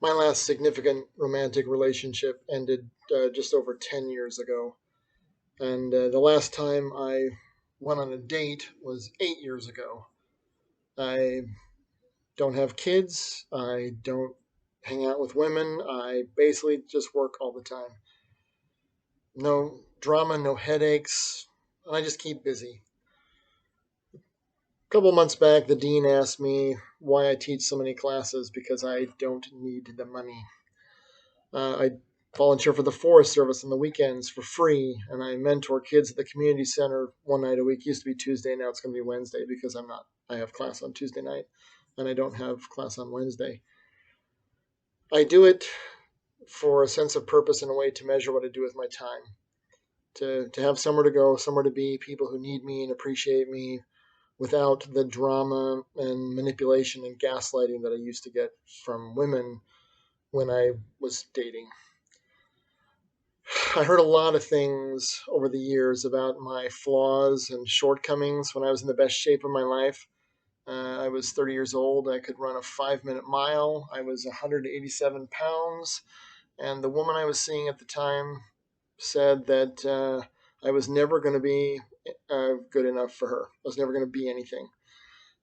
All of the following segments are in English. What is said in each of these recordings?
My last significant romantic relationship ended just over 10 years ago. And the last time I went on a date was 8 years ago. I don't have kids. I don't hang out with women. I basically just work all the time. No drama, no headaches. And I just keep busy. A couple months back, the dean asked me why I teach so many classes because I don't need the money. I volunteer for the Forest Service on the weekends for free, and I mentor kids at the community center one night a week. Used to be Tuesday, now it's going to be Wednesday because I'm not. I have class on Tuesday night, and I don't have class on Wednesday. I do it for a sense of purpose and a way to measure what I do with my time. To have somewhere to go, somewhere to be, people who need me and appreciate me without the drama and manipulation and gaslighting that I used to get from women when I was dating. I heard a lot of things over the years about my flaws and shortcomings when I was in the best shape of my life. I was 30 years old. I could run a 5 minute mile. I was 187 pounds. And the woman I was seeing at the time said that I was never going to be good enough for her. I was never going to be anything.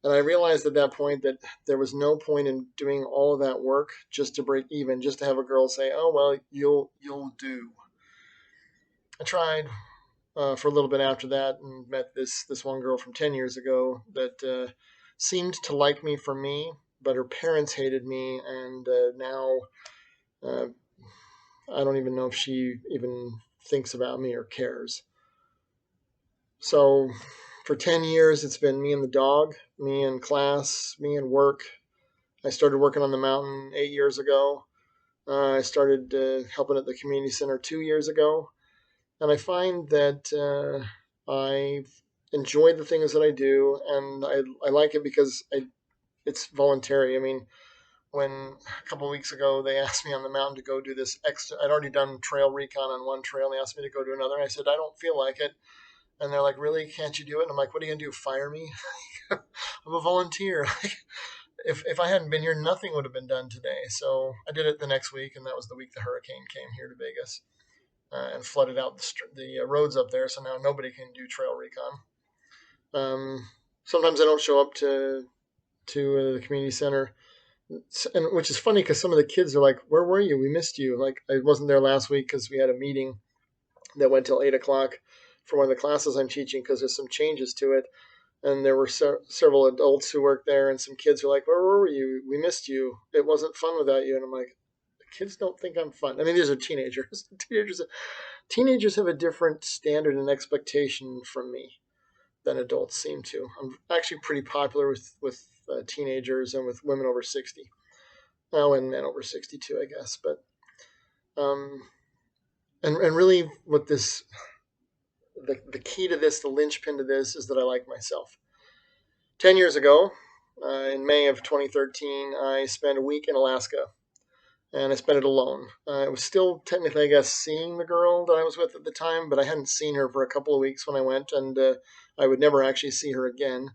And I realized at that point that there was no point in doing all of that work just to break even, just to have a girl say, "Oh well, you'll do." I tried for a little bit after that and met this one girl from 10 years ago that seemed to like me for me, but her parents hated me, and now uh, I don't even know if she even thinks about me or cares. So for 10 years, it's been me and the dog, me and class, me and work. I started working on the mountain 8 years ago. I started helping at the community center 2 years ago. And I find that I enjoy the things that I do, and I like it because it's voluntary. I mean, when a couple of weeks ago they asked me on the mountain to go do this extra, I'd already done trail recon on one trail, and they asked me to go do another, and I said, I don't feel like it. And they're like, really? Can't you do it? And I'm like, what are you going to do? Fire me? I'm a volunteer. If I hadn't been here, nothing would have been done today. So I did it the next week, and that was the week the hurricane came here to Vegas and flooded out the roads up there. So now nobody can do trail recon. Sometimes I don't show up to the community center, and which is funny because some of the kids are like, "Where were you? We missed you." Like I wasn't there last week because we had a meeting that went till 8 o'clock for one of the classes I'm teaching because there's some changes to it. And there were several adults who worked there, and some kids were like, "Where were you? We missed you. It wasn't fun without you." And I'm like, "Kids don't think I'm fun." I mean, these are teenagers. Teenagers have a different standard and expectation from me than adults seem to. I'm actually pretty popular with teenagers and with women over 60. Oh, and men over 62, I guess. But um, and really, what this the key to this, the linchpin to this, is that I like myself. 10 years ago, in May of 2013, I spent a week in Alaska, and I spent it alone. I was still technically, I guess, seeing the girl that I was with at the time, but I hadn't seen her for a couple of weeks when I went, and I would never actually see her again.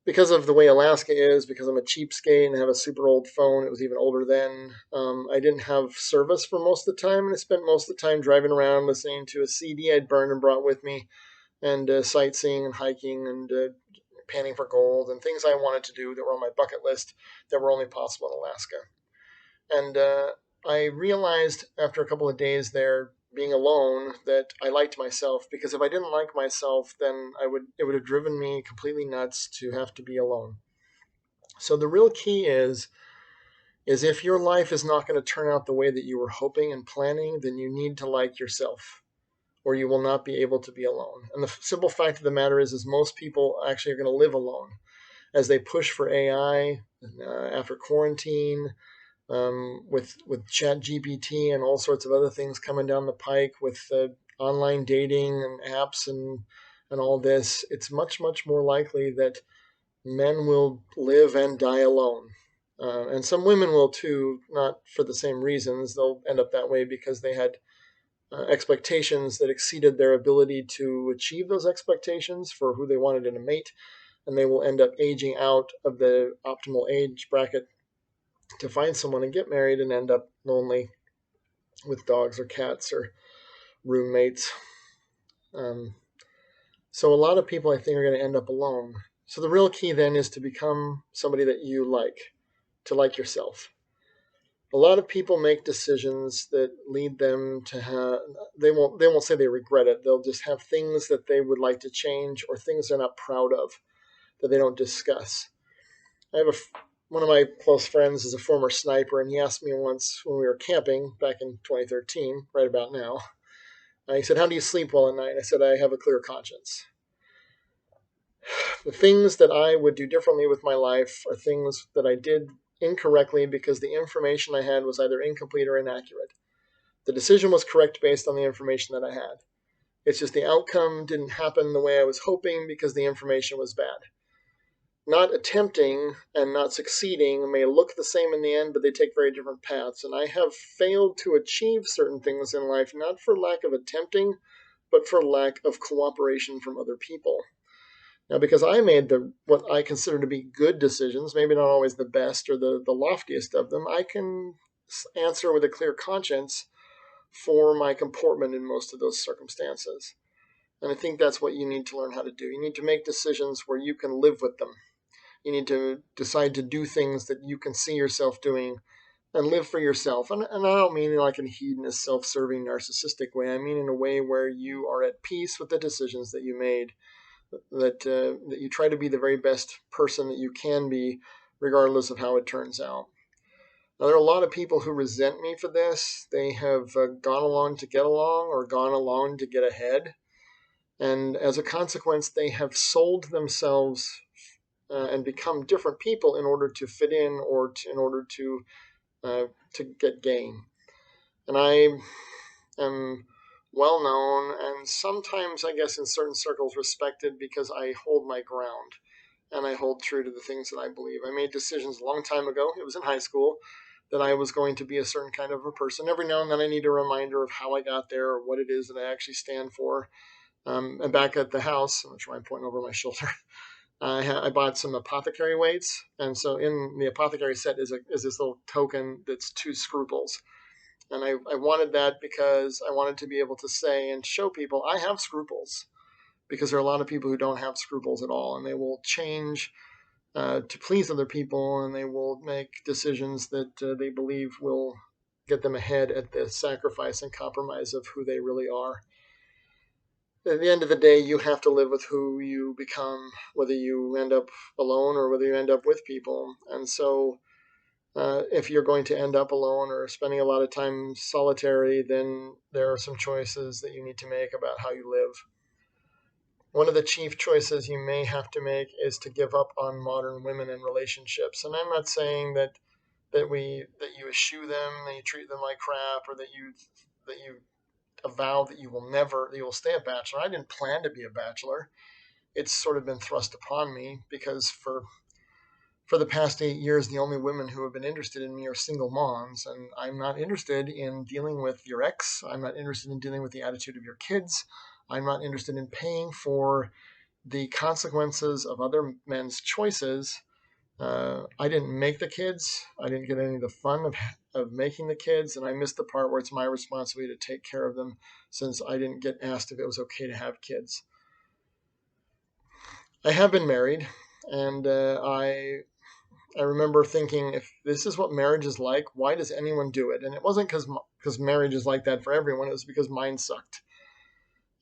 Because of the way Alaska is, because I'm a cheapskate and have a super old phone, it was even older then. I didn't have service for most of the time, and I spent most of the time driving around listening to a CD I'd burned and brought with me, and sightseeing and hiking and panning for gold and things I wanted to do that were on my bucket list that were only possible in Alaska. And I realized after a couple of days there being alone that I liked myself, because if I didn't like myself, then it would have driven me completely nuts to have to be alone. So the real key is if your life is not going to turn out the way that you were hoping and planning, then you need to like yourself, or you will not be able to be alone. And the simple fact of the matter is most people actually are going to live alone as they push for AI after quarantine, with Chat GPT and all sorts of other things coming down the pike with online dating and apps and all this. It's much more likely that men will live and die alone. And some women will too, not for the same reasons. They'll end up that way because they had expectations that exceeded their ability to achieve those expectations for who they wanted in a mate, and they will end up aging out of the optimal age bracket to find someone and get married and end up lonely with dogs or cats or roommates. Um, so a lot of people, I think, are going to end up alone. So the real key then is to become somebody that you like, to like yourself. A lot of people make decisions that lead them to have, they won't say they regret it. They'll just have things that they would like to change or things they're not proud of that they don't discuss. I have one of my close friends is a former sniper, and he asked me once when we were camping back in 2013, right about now. He said, "How do you sleep well at night?" I said, "I have a clear conscience." The things that I would do differently with my life are things that I did incorrectly because the information I had was either incomplete or inaccurate. The decision was correct based on the information that I had. It's just the outcome didn't happen the way I was hoping because the information was bad. Not attempting and not succeeding may look the same in the end, but they take very different paths. And I have failed to achieve certain things in life, not for lack of attempting, but for lack of cooperation from other people. Now, because I made what I consider to be good decisions, maybe not always the best or the loftiest of them, I can answer with a clear conscience for my comportment in most of those circumstances. And I think that's what you need to learn how to do. You need to make decisions where you can live with them. You need to decide to do things that you can see yourself doing and live for yourself. And I don't mean like in a hedonist, self-serving, narcissistic way. I mean in a way where you are at peace with the decisions that you made, that you try to be the very best person that you can be, regardless of how it turns out. Now, there are a lot of people who resent me for this. They have gone along to get along or gone along to get ahead. And as a consequence, they have sold themselves and become different people in order to fit in or in order to get gain. And I am well known and sometimes, I guess, in certain circles respected because I hold my ground and I hold true to the things that I believe. I made decisions a long time ago. It was in high school that I was going to be a certain kind of a person. Every now and then I need a reminder of how I got there or what it is that I actually stand for. And back at the house, I'm trying to point over my shoulder. I bought some apothecary weights, and so in the apothecary set is this little token that's 2 scruples. And I wanted that because I wanted to be able to say and show people I have scruples, because there are a lot of people who don't have scruples at all, and they will change to please other people, and they will make decisions that they believe will get them ahead at the sacrifice and compromise of who they really are. At the end of the day, you have to live with who you become, whether you end up alone or whether you end up with people. And so, if you're going to end up alone or spending a lot of time solitary, then there are some choices that you need to make about how you live. One of the chief choices you may have to make is to give up on modern women in relationships. And I'm not saying that you eschew them, that you treat them like crap, or that you avow that you will stay a bachelor. I didn't plan to be a bachelor. It's sort of been thrust upon me because for the past 8 years, the only women who have been interested in me are single moms, and I'm not interested in dealing with your ex. I'm not interested in dealing with the attitude of your kids. I'm not interested in paying for the consequences of other men's choices. I didn't make the kids. I didn't get any of the fun of making the kids, and I missed the part where it's my responsibility to take care of them since I didn't get asked if it was okay to have kids. I have been married, and I remember thinking, if this is what marriage is like, why does anyone do it? And it wasn't because marriage is like that for everyone. It was because mine sucked.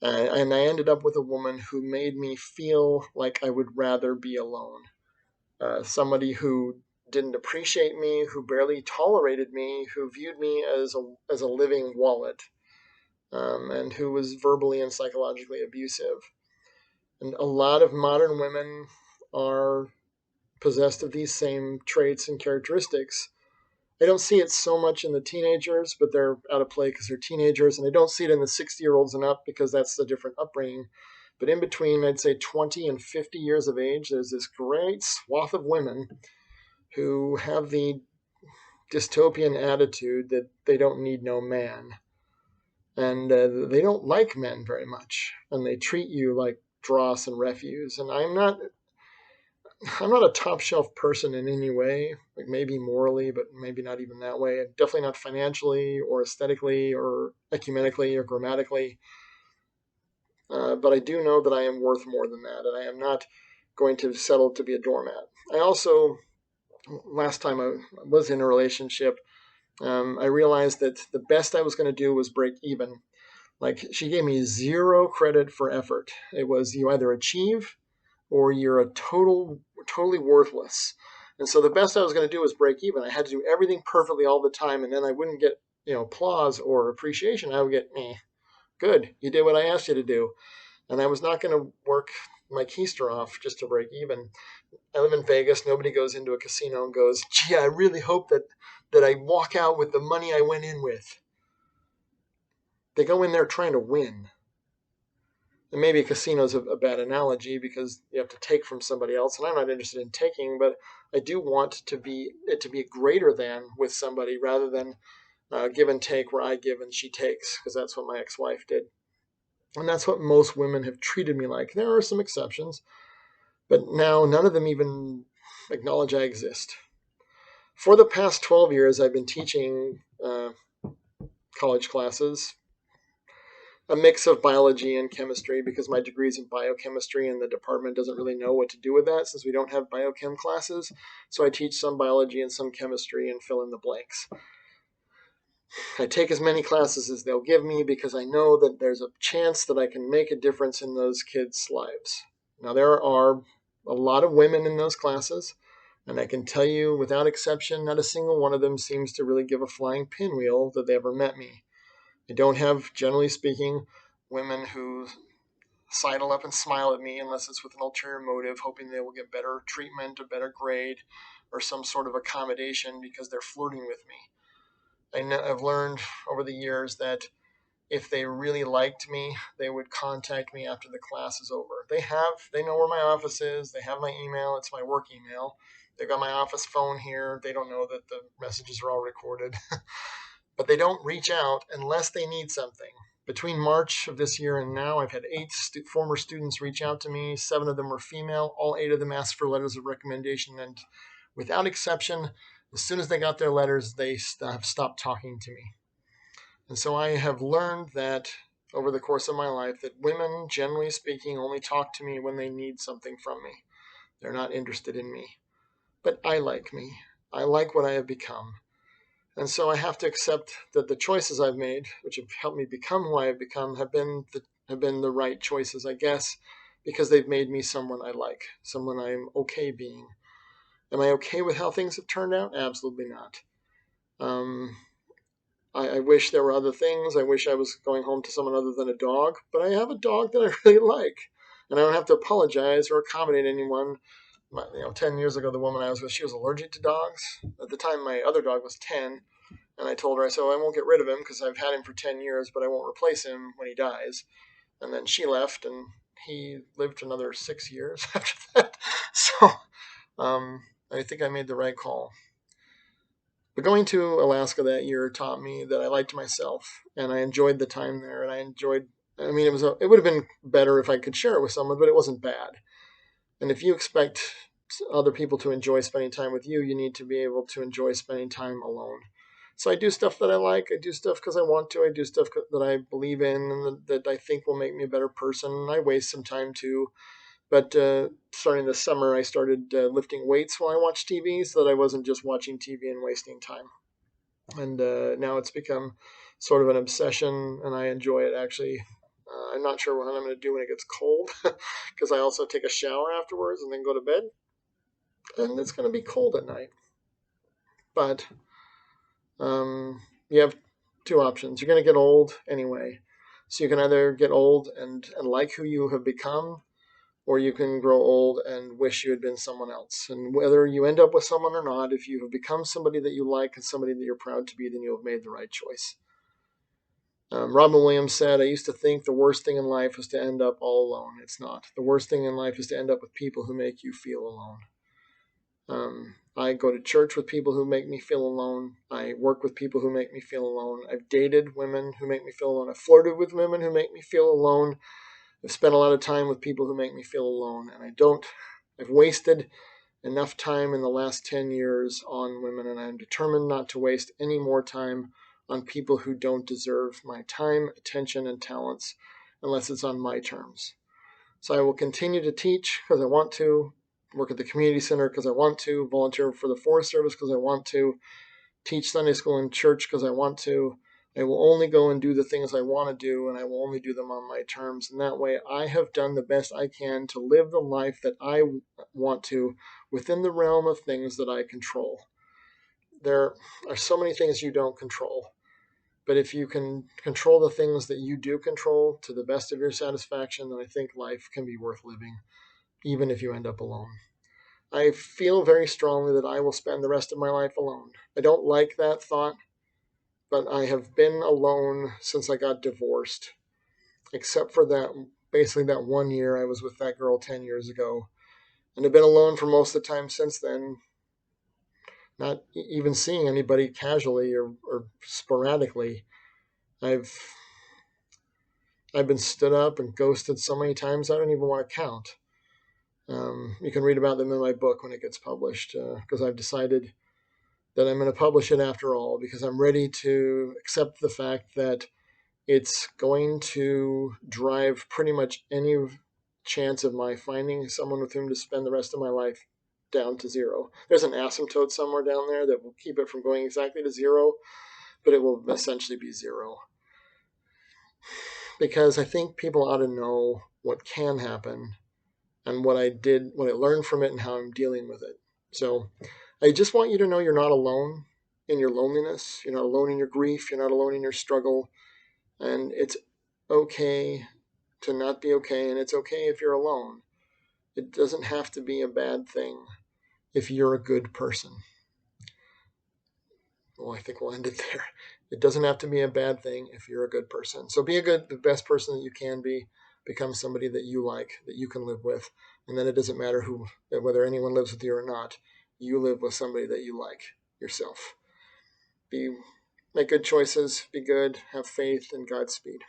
And I ended up with a woman who made me feel like I would rather be alone. Somebody who didn't appreciate me, who barely tolerated me, who viewed me as a living wallet, and who was verbally and psychologically abusive. And a lot of modern women are possessed of these same traits and characteristics. I don't see it so much in the teenagers, but they're out of play because they're teenagers, and I don't see it in the 60-year-olds and up because that's a different upbringing. But in between, I'd say 20 and 50 years of age, there's this great swath of women who have the dystopian attitude that they don't need no man. And they don't like men very much. And they treat you like dross and refuse. And I'm not a top shelf person in any way, like maybe morally, but maybe not even that way. And definitely not financially or aesthetically or ecumenically or grammatically. But I do know that I am worth more than that, and I am not going to settle to be a doormat. I also, last time I was in a relationship, I realized that the best I was going to do was break even. Like, she gave me zero credit for effort. It was, you either achieve or you're totally worthless. And so the best I was going to do was break even. I had to do everything perfectly all the time, and then I wouldn't get applause or appreciation. I would get, good, you did what I asked you to do. And I was not going to work my keister off just to break even. I live in Vegas. Nobody goes into a casino and goes, gee, I really hope that I walk out with the money I went in with. They go in there trying to win. And maybe a casino is a bad analogy because you have to take from somebody else, and I'm not interested in taking, but I do want it to be greater than with somebody rather than give and take where I give and she takes, because that's what my ex-wife did. And that's what most women have treated me like. There are some exceptions, but now none of them even acknowledge I exist. For the past 12 years, I've been teaching college classes, a mix of biology and chemistry, because my degree is in biochemistry and the department doesn't really know what to do with that since we don't have biochem classes. So I teach some biology and some chemistry and fill in the blanks. I take as many classes as they'll give me because I know that there's a chance that I can make a difference in those kids' lives. Now, there are a lot of women in those classes, and I can tell you without exception, not a single one of them seems to really give a flying pinwheel that they ever met me. I don't have, generally speaking, women who sidle up and smile at me unless it's with an ulterior motive, hoping they will get better treatment, a better grade, or some sort of accommodation because they're flirting with me. I've learned over the years that if they really liked me, they would contact me after the class is over. They know where my office is. They have my email. It's my work email. They've got my office phone here. They don't know that the messages are all recorded. But they don't reach out unless they need something. Between March of this year and now, I've had 8 former students reach out to me. 7 of them were female. All 8 of them asked for letters of recommendation. And without exception, as soon as they got their letters, they have stopped talking to me. And so I have learned that over the course of my life that women, generally speaking, only talk to me when they need something from me. They're not interested in me. But I like me. I like what I have become. And so I have to accept that the choices I've made, which have helped me become who I have become, have been the right choices, I guess, because they've made me someone I like, someone I'm okay being. Am I okay with how things have turned out? Absolutely not. Um, I wish there were other things. I wish I was going home to someone other than a dog, but I have a dog that I really like, and I don't have to apologize or accommodate anyone. 10 years ago, the woman I was with, she was allergic to dogs. At the time, my other dog was 10, and I told her, I said, well, I won't get rid of him because I've had him for 10 years, but I won't replace him when he dies. And then she left, and he lived another 6 years after that. So I think I made the right call. But going to Alaska that year taught me that I liked myself, and I enjoyed the time there. And I mean, it would have been better if I could share it with someone, but it wasn't bad. And if you expect other people to enjoy spending time with you, you need to be able to enjoy spending time alone. So I do stuff that I like. I do stuff because I want to. I do stuff that I believe in and that I think will make me a better person. I waste some time too. But starting this summer, I started lifting weights while I watched TV so that I wasn't just watching TV and wasting time. And now it's become sort of an obsession, and I enjoy it actually. I'm not sure what I'm going to do when it gets cold because I also take a shower afterwards and then go to bed. And it's going to be cold at night. But you have 2 options. You're going to get old anyway. So you can either get old and like who you have become, or you can grow old and wish you had been someone else. And whether you end up with someone or not, if you have become somebody that you like and somebody that you're proud to be, then you have made the right choice. Robin Williams said, I used to think the worst thing in life was to end up all alone. It's not. The worst thing in life is to end up with people who make you feel alone. I go to church with people who make me feel alone. I work with people who make me feel alone. I've dated women who make me feel alone. I've flirted with women who make me feel alone. I've spent a lot of time with people who make me feel alone. And I've wasted enough time in the last 10 years on women, and I'm determined not to waste any more time on people who don't deserve my time, attention, and talents unless it's on my terms. So I will continue to teach because I want to, work at the community center because I want to, volunteer for the Forest Service because I want to, teach Sunday school in church because I want to. I will only go and do the things I want to do, and I will only do them on my terms. And that way, I have done the best I can to live the life that I want to within the realm of things that I control. There are so many things you don't control. But if you can control the things that you do control to the best of your satisfaction, then I think life can be worth living, even if you end up alone. I feel very strongly that I will spend the rest of my life alone. I don't like that thought, but I have been alone since I got divorced, except for that basically that 1 year I was with that girl 10 years ago. And I've been alone for most of the time since then, not even seeing anybody casually or sporadically. I've I've been stood up and ghosted so many times I don't even want to count. You can read about them in my book when it gets published, because I've decided that I'm going to publish it after all because I'm ready to accept the fact that it's going to drive pretty much any chance of my finding someone with whom to spend the rest of my life down to zero. There's an asymptote somewhere down there that will keep it from going exactly to zero, but it will essentially be zero. Because I think people ought to know what can happen and what I learned from it and how I'm dealing with it. So I just want you to know you're not alone in your loneliness. You're not alone in your grief. You're not alone in your struggle. And it's okay to not be okay. And it's okay if you're alone. It doesn't have to be a bad thing if you're a good person. Well, I think we'll end it there. It doesn't have to be a bad thing if you're a good person. So be the best person that you can be. Become somebody that you like, that you can live with. And then it doesn't matter whether anyone lives with you or not. You live with somebody that you like yourself. Make good choices, be good, have faith, and Godspeed.